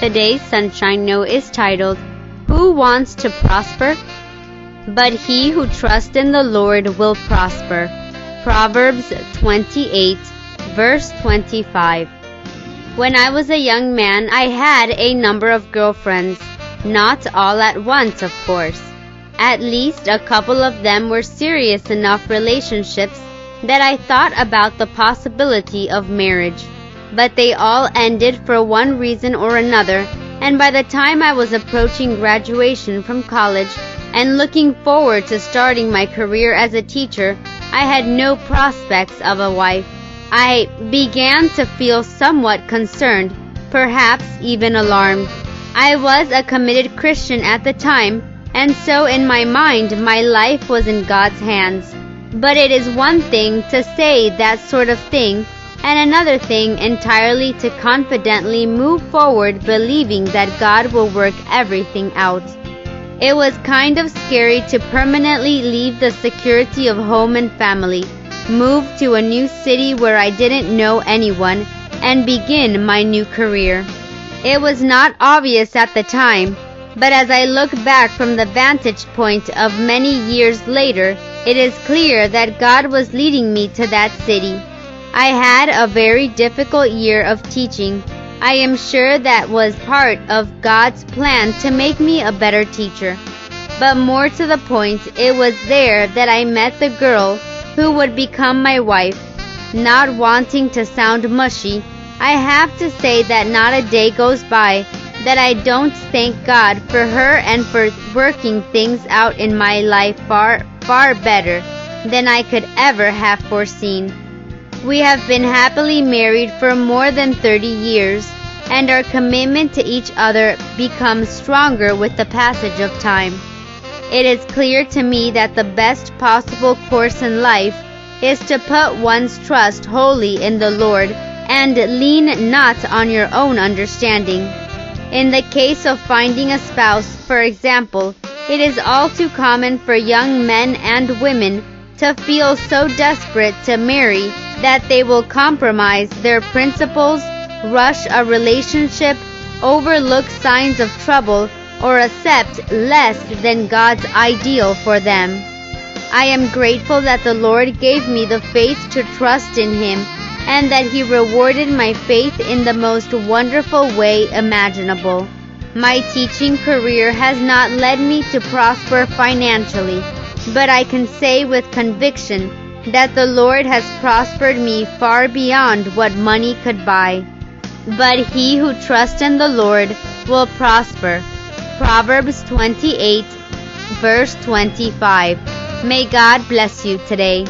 Today's Sunshine Note is titled, Who Wants to Prosper? But he who trusts in the Lord will prosper. Proverbs 28, verse 25. When I was a young man, I had a number of girlfriends. Not all at once, of course. At least a couple of them were serious enough relationships that I thought about the possibility of marriage. But they all ended for one reason or another, and by the time I was approaching graduation from college and looking forward to starting my career as a teacher, I had no prospects of a wife. I began to feel somewhat concerned, perhaps even alarmed. I was a committed Christian at the time, and so in my mind my life was in God's hands. But it is one thing to say that sort of thing, and another thing entirely to confidently move forward believing that God will work everything out. It was kind of scary to permanently leave the security of home and family, move to a new city where I didn't know anyone, and begin my new career. It was not obvious at the time, but as I look back from the vantage point of many years later, it is clear that God was leading me to that city. I had a very difficult year of teaching. I am sure that was part of God's plan to make me a better teacher. But more to the point, it was there that I met the girl who would become my wife. Not wanting to sound mushy, I have to say that not a day goes by that I don't thank God for her and for working things out in my life far, far better than I could ever have foreseen. We have been happily married for more than 30 years, and our commitment to each other becomes stronger with the passage of time. It is clear to me that the best possible course in life is to put one's trust wholly in the Lord and lean not on your own understanding. In the case of finding a spouse, for example, it is all too common for young men and women to feel so desperate to marry that they will compromise their principles, rush a relationship, overlook signs of trouble, or accept less than God's ideal for them. I am grateful that the Lord gave me the faith to trust in Him, and that He rewarded my faith in the most wonderful way imaginable. My teaching career has not led me to prosper financially, but I can say with conviction that the Lord has prospered me far beyond what money could buy. But he who trusts in the Lord will prosper. Proverbs 28, verse 25. May God bless you today.